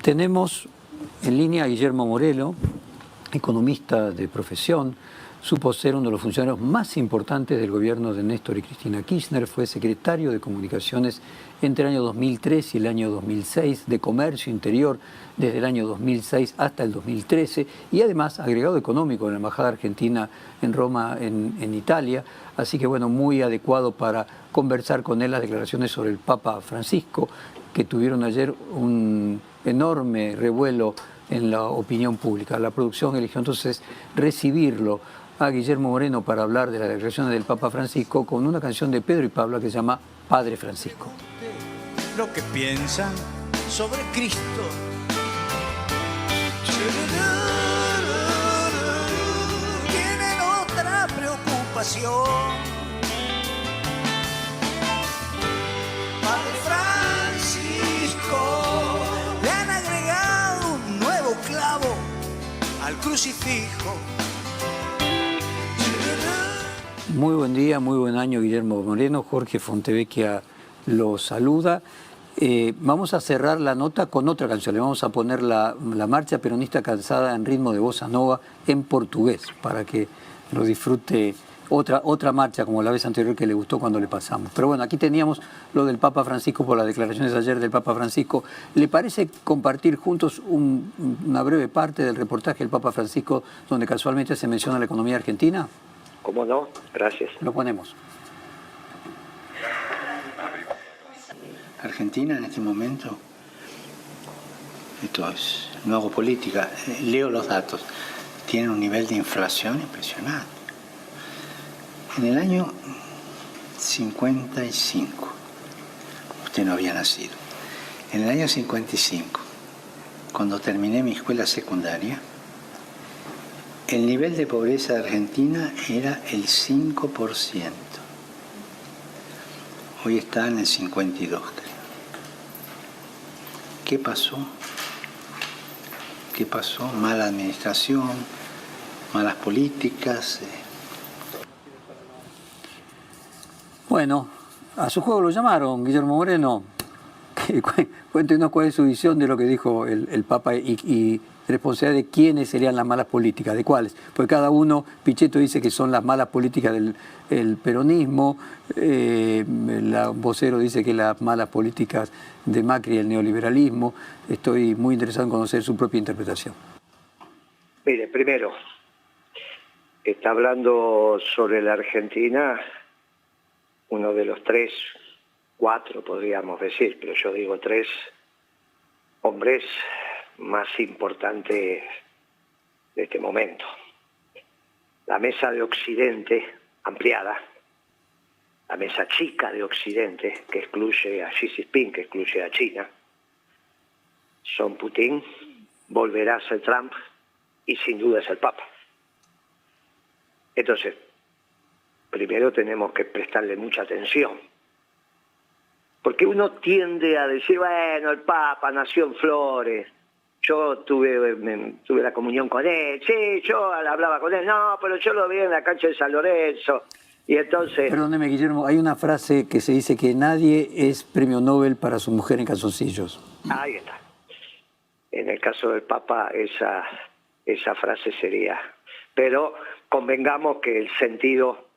Tenemos en línea a Guillermo Moreno, economista de profesión, supo ser uno de los funcionarios más importantes del gobierno de Néstor y Cristina Kirchner, fue secretario de Comunicaciones entre el año 2003 y el año 2006, de Comercio Interior desde el año 2006 hasta el 2013 y además agregado económico en la Embajada Argentina en Roma, en Italia. Así que bueno, muy adecuado para conversar con él las declaraciones sobre el Papa Francisco, que tuvieron ayer un enorme revuelo en la opinión pública. La producción eligió entonces recibirlo a Guillermo Moreno para hablar de las declaraciones del Papa Francisco con una canción de Pedro y Pablo que se llama Padre Francisco. Lo que piensan sobre Cristo. Tienen otra preocupación. Padre Francisco, le han agregado un nuevo clavo al crucifijo. Muy buen día, muy buen año, Guillermo Moreno. Jorge Fontevecchia lo saluda. Vamos a cerrar la nota con otra canción. Le vamos a poner la marcha peronista cansada en ritmo de bossa nova en portugués para que lo disfrute. Otra marcha como la vez anterior que le gustó cuando le pasamos. Pero bueno, aquí teníamos lo del Papa Francisco por las declaraciones de ayer del Papa Francisco. ¿Le parece compartir juntos una breve parte del reportaje del Papa Francisco donde casualmente se menciona la economía argentina? ¿Cómo no? Gracias. Lo ponemos. Argentina en este momento, esto es, no hago política, leo los datos, tiene un nivel de inflación impresionante. En el año 55, usted no había nacido, en el año 55, cuando terminé mi escuela secundaria, el nivel de pobreza de Argentina era el 5%. Hoy está en el 52%, creo. ¿Qué pasó? ¿Qué pasó? Mala administración, malas políticas. Bueno, a su juego lo llamaron, Guillermo Moreno. Cuéntenos cuál es su visión de lo que dijo el Papa y responsabilidad de quiénes serían las malas políticas, de cuáles. Porque cada uno, Pichetto dice que son las malas políticas del peronismo, el vocero dice que las malas políticas de Macri y el neoliberalismo. Estoy muy interesado en conocer su propia interpretación. Mire, primero, está hablando sobre la Argentina, uno de los 3, 4 podríamos decir, pero yo digo 3 hombres más importantes de este momento. La mesa de Occidente ampliada, la mesa chica de Occidente que excluye a Xi Jinping, que excluye a China, son Putin, volverá a ser Trump y sin duda es el Papa. Entonces, primero tenemos que prestarle mucha atención, porque uno tiende a decir, bueno, el Papa nació en Flores, yo tuve la comunión con él, sí, yo hablaba con él, no, pero yo lo vi en la cancha de San Lorenzo, y entonces... Perdóneme, Guillermo, hay una frase que se dice que nadie es premio Nobel para su mujer en calzoncillos. Ahí está. En el caso del Papa, esa frase sería... Pero convengamos que el sentido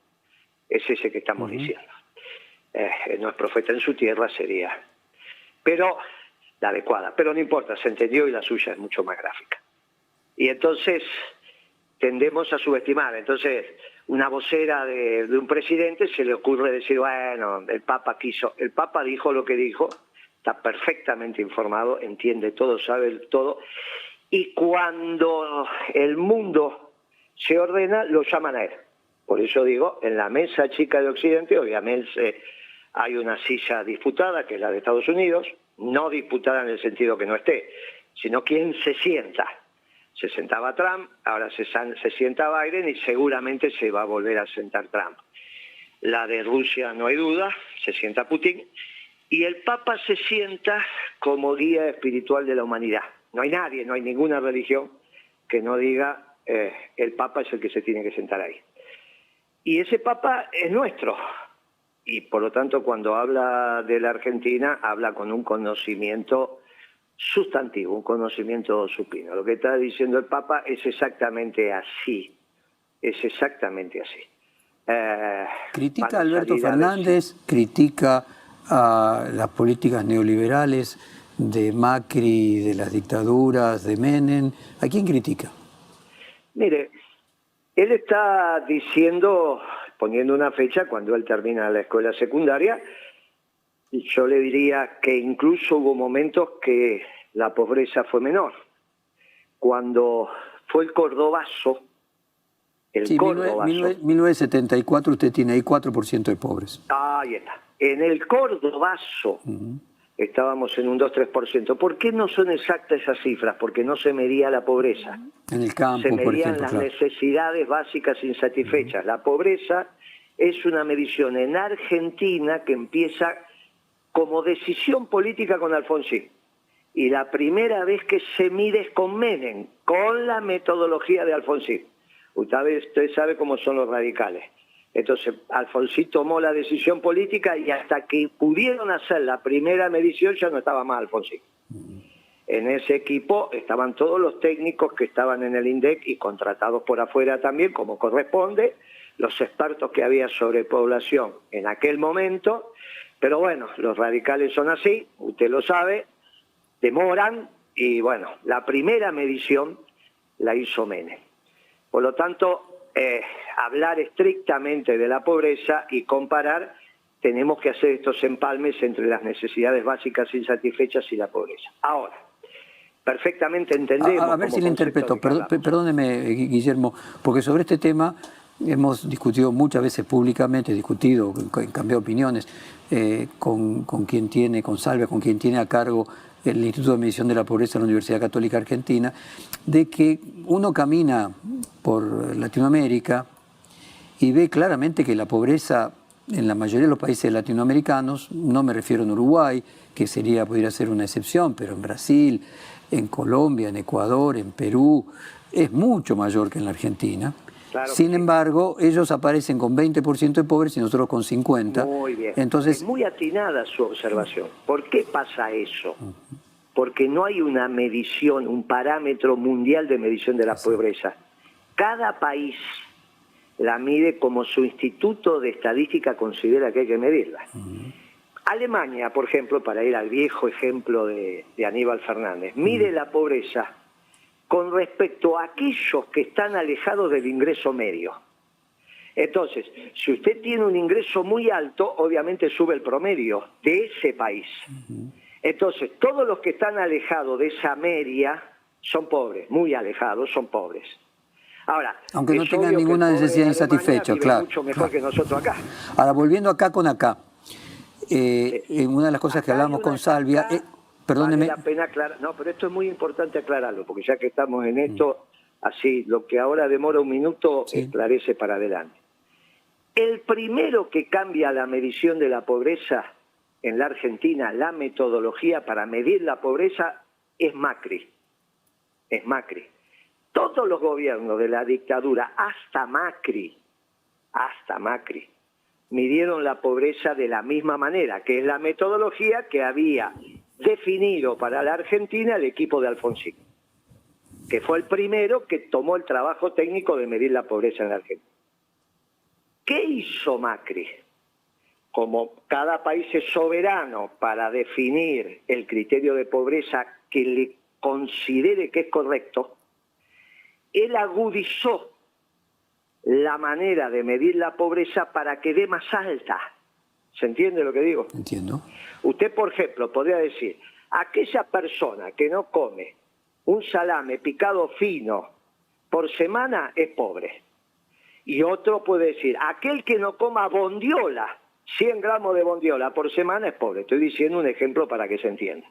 es ese que estamos diciendo. No es profeta en su tierra, sería... Pero la adecuada. Pero no importa, se entendió y la suya es mucho más gráfica. Y entonces tendemos a subestimar. Entonces, una vocera de un presidente se le ocurre decir, bueno, el Papa quiso... El Papa dijo lo que dijo, está perfectamente informado, entiende todo, sabe todo. Y cuando el mundo se ordena, lo llaman a él. Por eso digo, en la mesa chica de Occidente, obviamente hay una silla disputada, que es la de Estados Unidos, no disputada en el sentido que no esté, sino quién se sienta. Se sentaba Trump, ahora se sienta Biden y seguramente se va a volver a sentar Trump. La de Rusia no hay duda, se sienta Putin, y el Papa se sienta como guía espiritual de la humanidad. No hay nadie, no hay ninguna religión que no diga el Papa es el que se tiene que sentar ahí. Y ese Papa es nuestro. Y por lo tanto, cuando habla de la Argentina, habla con un conocimiento sustantivo, un conocimiento supino. Lo que está diciendo el Papa es exactamente así. Es exactamente así. Critica a Alberto Fernández, critica a las políticas neoliberales de Macri, de las dictaduras, de Menem. ¿A quién critica? Mire, él está diciendo, poniendo una fecha, cuando él termina la escuela secundaria, yo le diría que incluso hubo momentos que la pobreza fue menor. Cuando fue el Cordobazo, sí, 1974 usted tiene ahí 4% de pobres. Ahí está. En el Cordobazo estábamos en un 2-3%. ¿Por qué no son exactas esas cifras? Porque no se medía la pobreza. En el campo, se medían por ejemplo, las claro. necesidades básicas insatisfechas. La pobreza es una medición en Argentina que empieza como decisión política con Alfonsín. Y la primera vez que se mide es con Menem, con la metodología de Alfonsín. Usted sabe cómo son los radicales. Entonces, Alfonsín tomó la decisión política y hasta que pudieron hacer la primera medición ya no estaba más Alfonsín. En ese equipo estaban todos los técnicos que estaban en el INDEC y contratados por afuera también, como corresponde, los expertos que había sobre población en aquel momento. Pero bueno, los radicales son así, usted lo sabe, demoran y bueno, la primera medición la hizo Menem. Por lo tanto, hablar estrictamente de la pobreza y comparar, tenemos que hacer estos empalmes entre las necesidades básicas insatisfechas y la pobreza. Ahora, perfectamente entendemos... A ver si le interpreto, perdóneme, Guillermo, porque sobre este tema hemos discutido muchas veces públicamente, cambiado opiniones con quien tiene, con Salvia, con quien tiene a cargo el Instituto de Medición de la Pobreza de la Universidad Católica Argentina, de que uno camina por Latinoamérica y ve claramente que la pobreza en la mayoría de los países latinoamericanos, no me refiero en Uruguay, que podría ser una excepción, pero en Brasil, en Colombia, en Ecuador, en Perú, es mucho mayor que en la Argentina. Claro. Sin embargo, ellos aparecen con 20% de pobres y nosotros con 50%. Muy bien. Entonces, es muy atinada su observación. ¿Por qué pasa eso? Porque no hay una medición, un parámetro mundial de medición de la pobreza. Cada país la mide como su instituto de estadística considera que hay que medirla. Alemania, por ejemplo, para ir al viejo ejemplo de Aníbal Fernández, mide la pobreza con respecto a aquellos que están alejados del ingreso medio. Entonces, si usted tiene un ingreso muy alto, obviamente sube el promedio de ese país. Entonces, todos los que están alejados de esa media son pobres, muy alejados son pobres. Ahora, aunque no tengan ninguna necesidad insatisfecha, claro. Mucho mejor que nosotros acá. Ahora, volviendo acá, una de las cosas que hablamos con Salvia... Perdóneme. Vale la pena aclarar. No, pero esto es muy importante aclararlo, porque ya que estamos en esto, así, lo que ahora demora un minuto, esclarece para adelante. El primero que cambia la medición de la pobreza en la Argentina, la metodología para medir la pobreza, es Macri. Es Macri. Todos los gobiernos de la dictadura, hasta Macri, midieron la pobreza de la misma manera, que es la metodología que había definido para la Argentina el equipo de Alfonsín, que fue el primero que tomó el trabajo técnico de medir la pobreza en la Argentina. ¿Qué hizo Macri? Como cada país es soberano para definir el criterio de pobreza que le considere que es correcto, él agudizó la manera de medir la pobreza para que dé más alta. ¿Se entiende lo que digo? Entiendo. Usted, por ejemplo, podría decir, aquella persona que no come un salame picado fino por semana es pobre. Y otro puede decir, aquel que no coma bondiola, 100 gramos de bondiola por semana es pobre. Estoy diciendo un ejemplo para que se entienda.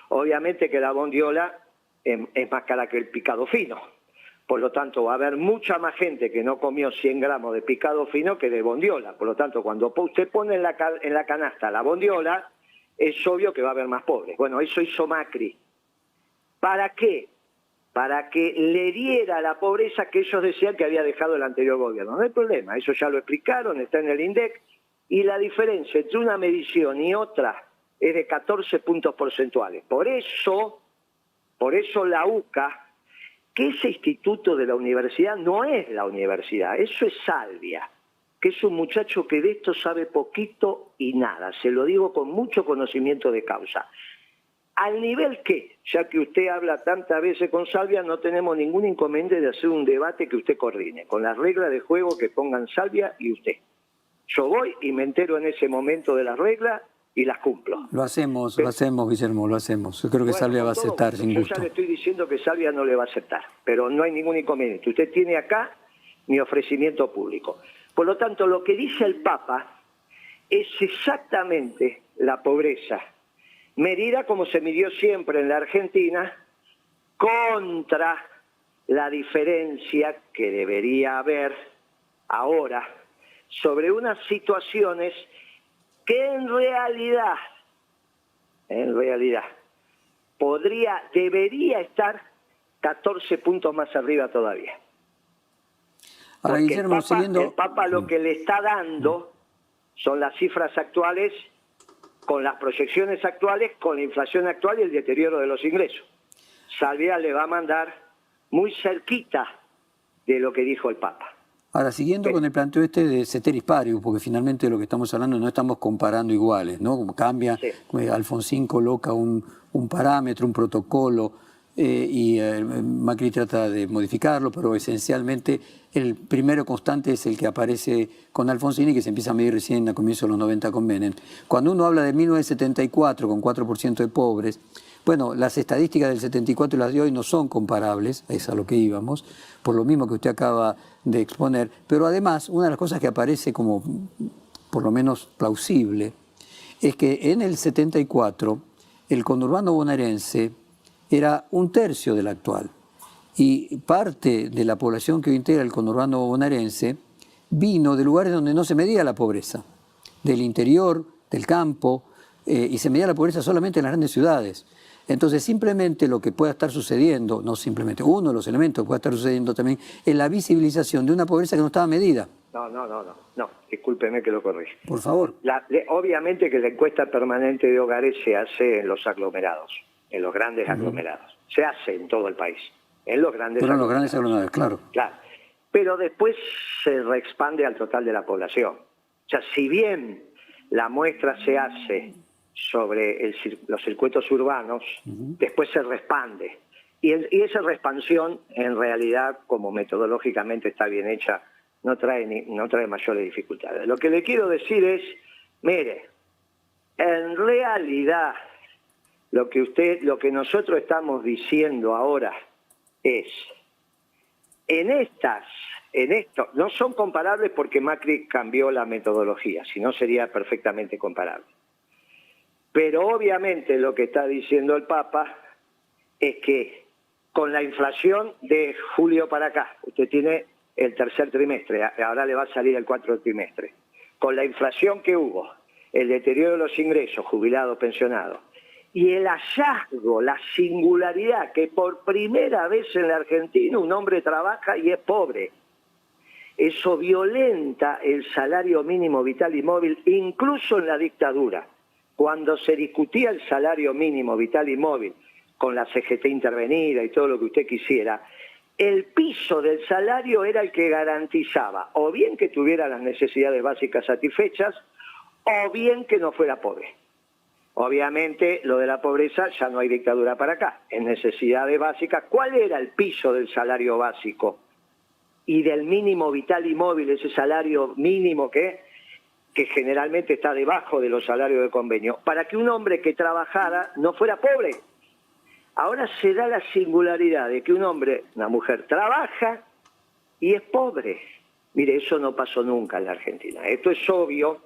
Obviamente que la bondiola es más cara que el picado fino. Por lo tanto, va a haber mucha más gente que no comió 100 gramos de picado fino que de bondiola. Por lo tanto, cuando usted pone en la canasta la bondiola, es obvio que va a haber más pobres. Bueno, eso hizo Macri. ¿Para qué? Para que le diera la pobreza que ellos decían que había dejado el anterior gobierno. No hay problema, eso ya lo explicaron, está en el INDEC. Y la diferencia entre una medición y otra es de 14 puntos porcentuales. Por eso la UCA, que ese instituto de la universidad no es la universidad, eso es Salvia, que es un muchacho que de esto sabe poquito y nada, se lo digo con mucho conocimiento de causa. Al nivel que, ya que usted habla tantas veces con Salvia, no tenemos ningún inconveniente de hacer un debate que usted coordine, con las reglas de juego que pongan Salvia y usted. Yo voy y me entero en ese momento de las reglas y las cumplo. Lo hacemos, Guillermo, lo hacemos. Yo creo que Salvia va a aceptar sin gusto. Yo ya le estoy diciendo que Salvia no le va a aceptar, pero no hay ningún inconveniente. Usted tiene acá mi ofrecimiento público. Por lo tanto, lo que dice el Papa es exactamente la pobreza, medida como se midió siempre en la Argentina, contra la diferencia que debería haber ahora sobre unas situaciones que en realidad, debería estar 14 puntos más arriba todavía. Ahora, porque Guillermo, el Papa lo que le está dando son las cifras actuales, con las proyecciones actuales, con la inflación actual y el deterioro de los ingresos. Salvia le va a mandar muy cerquita de lo que dijo el Papa. Ahora, siguiendo con el planteo de ceteris paribus, porque finalmente de lo que estamos hablando no estamos comparando iguales, ¿no? Como cambia, Sí. Alfonsín coloca un parámetro, un protocolo, y Macri trata de modificarlo, pero esencialmente el primero constante es el que aparece con Alfonsín y que se empieza a medir recién a comienzos de los 90 con Menem. Cuando uno habla de 1974 con 4% de pobres, bueno, las estadísticas del 74 y las de hoy no son comparables, es a lo que íbamos, por lo mismo que usted acaba de exponer, pero además una de las cosas que aparece como por lo menos plausible es que en el 74 el conurbano bonaerense era 1/3 del actual y parte de la población que hoy integra el conurbano bonaerense vino de lugares donde no se medía la pobreza, del interior, del campo, y se medía la pobreza solamente en las grandes ciudades. Entonces, simplemente lo que pueda estar sucediendo, no simplemente, uno de los elementos que pueda estar sucediendo también, es la visibilización de una pobreza que no estaba medida. No, discúlpeme que lo corrija. Por favor. Obviamente que la encuesta permanente de hogares se hace en los aglomerados, en los grandes aglomerados. Se hace en todo el país, en los grandes Pero en aglomerados. los grandes aglomerados, claro. Claro. Pero después se reexpande al total de la población. O sea, si bien la muestra se hace sobre los circuitos urbanos, después se respande. Y esa expansión, en realidad, como metodológicamente está bien hecha, no trae mayores dificultades. Lo que le quiero decir es, mire, en realidad, lo que nosotros estamos diciendo ahora es, esto no son comparables porque Macri cambió la metodología, si no sería perfectamente comparable. Pero obviamente lo que está diciendo el Papa es que con la inflación de julio para acá, usted tiene el tercer trimestre, ahora le va a salir el cuarto trimestre, con la inflación que hubo, el deterioro de los ingresos, jubilados, pensionados, y el hallazgo, la singularidad, que por primera vez en la Argentina un hombre trabaja y es pobre. Eso violenta el salario mínimo vital y móvil, incluso en la dictadura. Cuando se discutía el salario mínimo vital y móvil, con la CGT intervenida y todo lo que usted quisiera, el piso del salario era el que garantizaba o bien que tuviera las necesidades básicas satisfechas o bien que no fuera pobre. Obviamente, lo de la pobreza ya no hay dictadura para acá. En necesidades básicas, ¿cuál era el piso del salario básico? Y del mínimo vital y móvil, ese salario mínimo que generalmente está debajo de los salarios de convenio, para que un hombre que trabajara no fuera pobre. Ahora se da la singularidad de que un hombre, una mujer, trabaja y es pobre. Mire, eso no pasó nunca en la Argentina. Esto es obvio,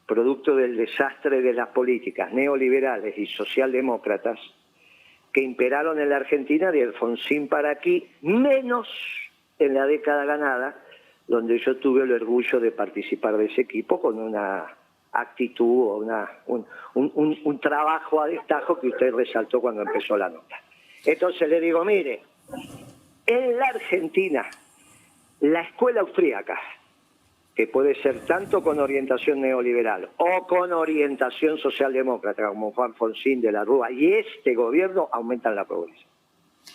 producto del desastre de las políticas neoliberales y socialdemócratas que imperaron en la Argentina de Alfonsín para aquí, menos en la década ganada, donde yo tuve el orgullo de participar de ese equipo con una actitud o un trabajo a destajo que usted resaltó cuando empezó la nota. Entonces le digo, mire, en la Argentina, la escuela austríaca, que puede ser tanto con orientación neoliberal o con orientación socialdemócrata, como Juan Fonsín de la Rúa, y este gobierno aumentan la pobreza.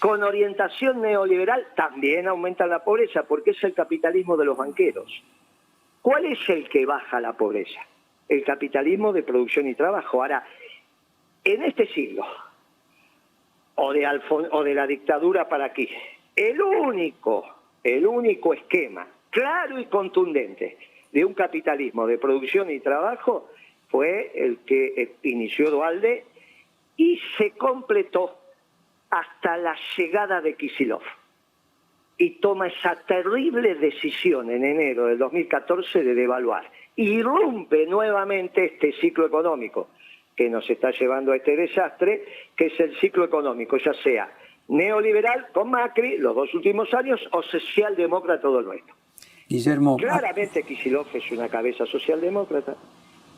Con orientación neoliberal también aumentan la pobreza, porque es el capitalismo de los banqueros. ¿Cuál es el que baja la pobreza? El capitalismo de producción y trabajo. Ahora, en este siglo, o de la dictadura para aquí, el único esquema claro y contundente de un capitalismo de producción y trabajo fue el que inició Duhalde y se completó hasta la llegada de Kicillof. Y toma esa terrible decisión en enero del 2014 de devaluar. Irrumpe nuevamente este ciclo económico que nos está llevando a este desastre, que es el ciclo económico, ya sea neoliberal con Macri, los 2 últimos años, o socialdemócrata todo el resto. Guillermo, Claramente Kicillof es una cabeza socialdemócrata.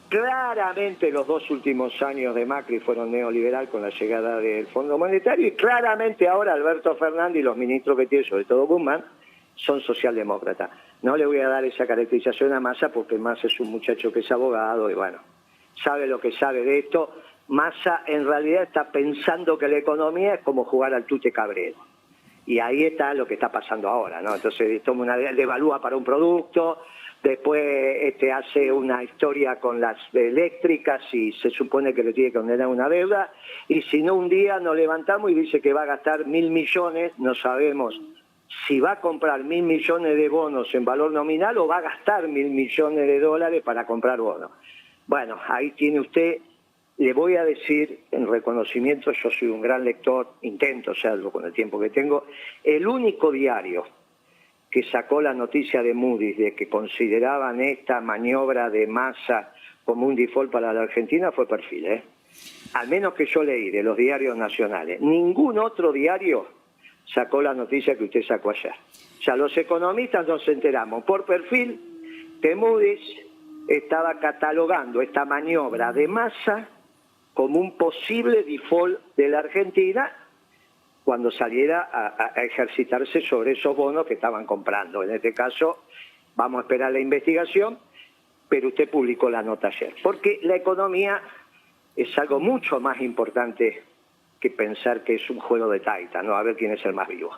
Claramente los 2 últimos años de Macri fueron neoliberal con la llegada del Fondo Monetario, y claramente ahora Alberto Fernández y los ministros que tiene, sobre todo Guzmán, son socialdemócratas. No le voy a dar esa caracterización a Massa porque Massa es un muchacho que es abogado y bueno, sabe lo que sabe de esto. Massa en realidad está pensando que la economía es como jugar al tute cabrero. Y ahí está lo que está pasando ahora, ¿no? Entonces toma una devalúa para un producto, después hace una historia con las eléctricas y se supone que le tiene que condenar una deuda, y si no un día nos levantamos y dice que va a gastar 1.000 millones, no sabemos si va a comprar 1.000 millones de bonos en valor nominal o va a gastar 1.000 millones de dólares para comprar bonos. Bueno, ahí tiene usted. Le voy a decir, en reconocimiento, yo soy un gran lector, intento serlo con el tiempo que tengo, el único diario que sacó la noticia de Moody's de que consideraban esta maniobra de Massa como un default para la Argentina fue Perfil, al menos que yo leí de los diarios nacionales. Ningún otro diario sacó la noticia que usted sacó ayer. O sea, los economistas nos enteramos por Perfil que Moody's estaba catalogando esta maniobra de Massa como un posible default de la Argentina cuando saliera a ejercitarse sobre esos bonos que estaban comprando. En este caso, vamos a esperar la investigación, pero usted publicó la nota ayer. Porque la economía es algo mucho más importante que pensar que es un juego de taita, ¿no? A ver quién es el más vivo.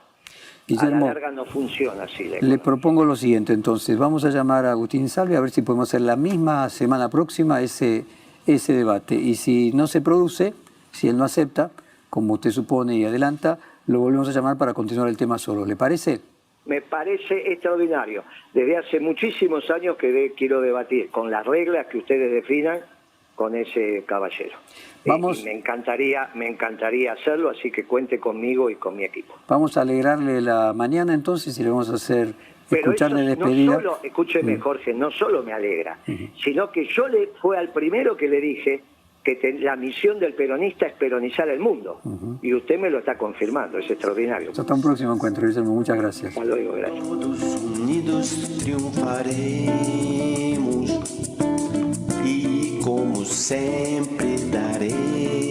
Guillermo, a la larga no funciona así. Le propongo lo siguiente, entonces. Vamos a llamar a Agustín Salvi a ver si podemos hacer la misma semana próxima ese debate. Y si no se produce, si él no acepta, como usted supone y adelanta, lo volvemos a llamar para continuar el tema solo. ¿Le parece? Me parece extraordinario. Desde hace muchísimos años que quiero debatir con las reglas que ustedes definan con ese caballero. Vamos, y me encantaría hacerlo, así que cuente conmigo y con mi equipo. Vamos a alegrarle la mañana entonces y le vamos a hacer Pero escucharle eso despedida. No solo, escúcheme Jorge, no solo me alegra, sino que yo fue al primero que le dije que la misión del peronista es peronizar el mundo. Y usted me lo está confirmando, es extraordinario. Hasta un próximo encuentro, Guillermo. Muchas gracias. Hasta luego, gracias. Todos unidos triunfaremos e como sempre daremos